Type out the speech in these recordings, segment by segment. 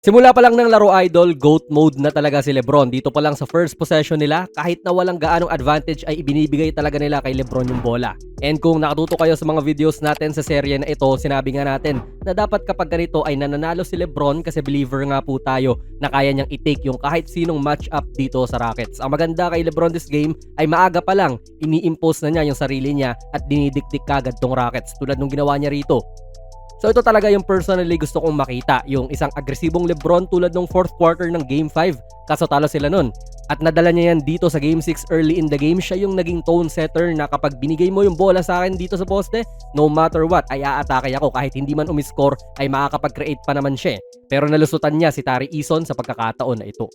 Simula pa lang ng laro idol, GOAT mode na talaga si Lebron. Dito pa lang sa first possession nila, kahit na walang gaanong advantage ay ibinibigay talaga nila kay Lebron yung bola. And kung nakatuto kayo sa mga videos natin sa serye na ito, sinabi nga natin na dapat kapag ganito ay nananalo si Lebron kasi believer nga po tayo na kaya niyang i-take yung kahit sinong match-up dito sa Rockets. Ang maganda kay Lebron this game ay maaga pa lang, ini-impose na niya yung sarili niya at dinidikdik kagad tong Rockets tulad nung ginawa niya rito. So ito talaga yung personally gusto kong makita, yung isang agresibong Lebron tulad ng fourth quarter ng Game 5, kaso talo sila nun. At nadala niya yan dito sa Game 6 early in the game, siya yung naging tone setter na kapag binigay mo yung bola sa akin dito sa poste, no matter what ay aatake ako kahit hindi man umiscore ay makakapag-create pa naman siya. Pero nalusutan niya si Tari Eason sa pagkakataon na ito.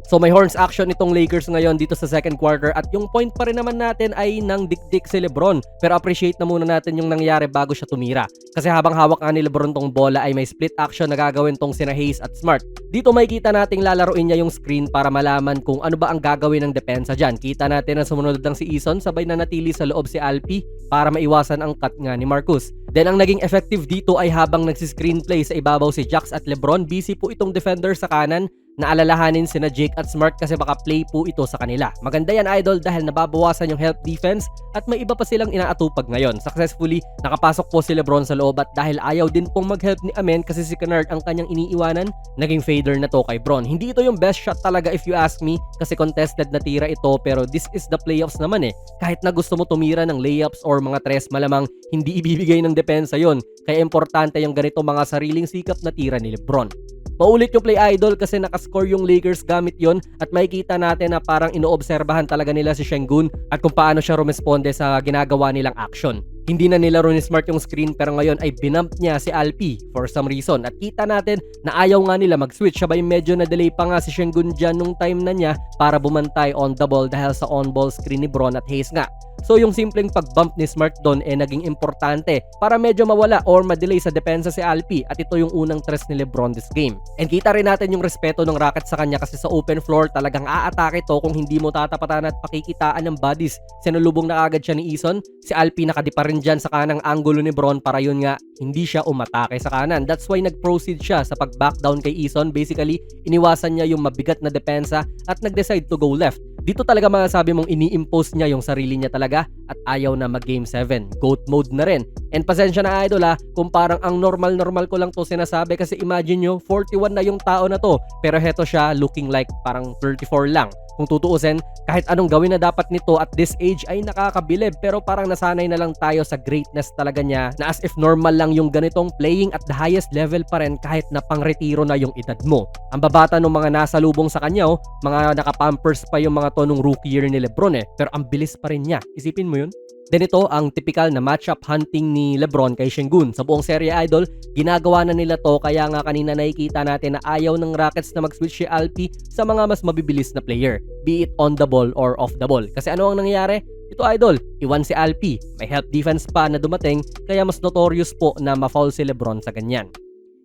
So may horns action itong Lakers ngayon dito sa second quarter at yung point pa rin naman natin ay nang dikdik si Lebron. Pero appreciate na muna natin yung nangyari bago siya tumira. Kasi habang hawak nga ni Lebron tong bola ay may split action na gagawin tong sina Hayes at Smart. Dito makikita nating lalaruin niya yung screen para malaman kung ano ba ang gagawin ng depensa dyan. Kita natin na sumunod lang si Eason, sabay na natili sa loob si Alpi para maiwasan ang cut nga ni Marcus. Then ang naging effective dito ay habang nagsiscreenplay sa ibabaw si Jax at Lebron, busy po itong defender sa kanan na alalahanin sina Jake at Smart kasi baka play po ito sa kanila. Maganda yan idol dahil nababawasan yung help defense at may iba pa silang inaatupag ngayon. Successfully, nakapasok po si Lebron sa loob at dahil ayaw din pong mag-help ni Amen kasi si Kennard ang kanyang iniiwanan, naging fader na to kay Bron. Hindi ito yung best shot talaga if you ask me kasi contested na tira ito pero this is the playoffs naman eh. Kahit na gusto mo tumira ng layups or mga tres malamang hindi ibibigay ng depensa yon. Kaya importante yung ganito mga sariling sikap na tira ni Lebron. Paulit yung play idol kasi nakascore yung Lakers gamit yon at makikita natin na parang inoobserbahan talaga nila si Şengün at kung paano siya rumesponde sa ginagawa nilang action. Hindi na nilaro ni Smart yung screen pero ngayon ay binump niya si Alpi for some reason at kita natin na ayaw nga nila mag-switch. Sabay medyo na-delay pa nga si Şengün dyan nung time na niya para bumantay on the ball dahil sa on-ball screen ni Bron at Hayes nga. So yung simpleng pag-bump ni Smart doon naging importante para medyo mawala or ma-delay sa depensa si Alpi at ito yung unang tres ni Lebron this game. And kita rin natin yung respeto ng Rockets sa kanya kasi sa open floor talagang aatake to kung hindi mo tatapatan at pakikitaan ng bodies. Sinulubong na agad siya ni Eason, si Alpi nakadipa rin dyan sa kanang angulo ni Bron para yun nga hindi siya umatake sa kanan. That's why nag-proceed siya sa pag-back down kay Eason. Basically, iniwasan niya yung mabigat na depensa at nag-decide to go left. Dito talaga masasabi mong ini-impose niya yung sarili niya talaga at ayaw na mag-game 7. GOAT mode na rin. And pasensya na idol kung parang ang normal ko lang to sinasabi kasi imagine nyo, 41 na yung tao na to. Pero heto siya looking like parang 34 lang. Kung tutuusin, kahit anong gawin na dapat nito at this age ay nakakabilib pero parang nasanay na lang tayo sa greatness talaga niya na as if normal lang yung ganitong playing at the highest level pa rin kahit na pang-retiro na yung edad mo. Ang babata ng mga nasa lubong sa kanya mga nakapampers pa yung mga to nung rookie year ni Lebron pero ang bilis pa rin niya. Isipin mo yun? Then ito ang typical na matchup hunting ni Lebron kay Şengün. Sa buong serye idol, ginagawa na nila to kaya nga kanina nakikita natin na ayaw ng Rockets na mag-switch si Alpi sa mga mas mabibilis na player, be it on the ball or off the ball. Kasi ano ang nangyayari? Ito idol, iwan si Alpi, may help defense pa na dumating kaya mas notorious po na ma-foul si Lebron sa ganyan.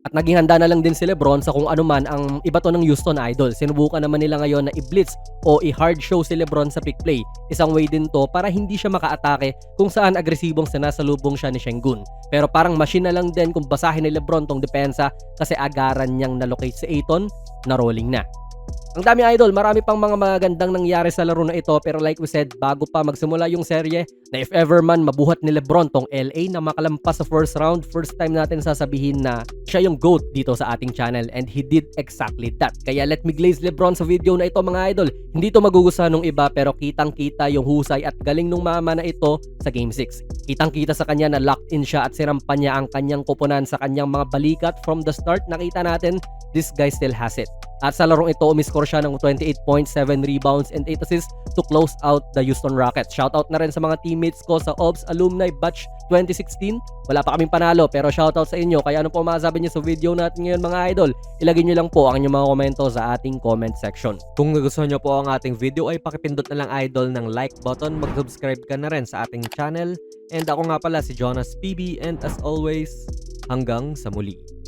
At naging handa na lang din si Lebron sa kung ano man ang iba to ng Houston idol. Sinubukan naman nila ngayon na i-blitz o i-hard show si Lebron sa pick play. Isang way din to para hindi siya maka-atake kung saan agresibong sinasalubong siya ni Şengün. Pero parang machine na lang din kung basahin ni Lebron tong depensa kasi agaran niyang na-locate si Ayton na rolling na. Ang dami idol, marami pang mga magandang nangyari sa laro na ito pero like we said, bago pa magsimula yung serye, na if ever man mabuhat ni Lebron tong LA na makalampas sa first round, first time natin sasabihin na siya yung GOAT dito sa ating channel and he did exactly that. Kaya let me glaze Lebron sa video na ito mga idol. Hindi to magugustuhan ng iba pero kitang kita yung husay at galing nung mama na ito sa Game 6. Kitang kita sa kanya na locked in siya at sinampan niya ang kanyang kupunan sa kanyang mga balikat from the start. Nakita natin, this guy still has it. At sa larong ito, umiscore siya ng 28 points, 7 rebounds, and 8 assists to close out the Houston Rockets. Shoutout na rin sa mga teammates ko sa OBS Alumni Batch 2016. Wala pa kaming panalo, pero shoutout sa inyo. Kaya ano po masasabi niyo sa video natin ngayon mga idol? Ilagay niyo lang po ang inyong mga komento sa ating comment section. Kung nagustuhan niyo po ang ating video ay pakipindot na lang idol ng like button. Mag-subscribe ka na rin sa ating channel. And ako nga pala si Jonas PB and as always, hanggang sa muli.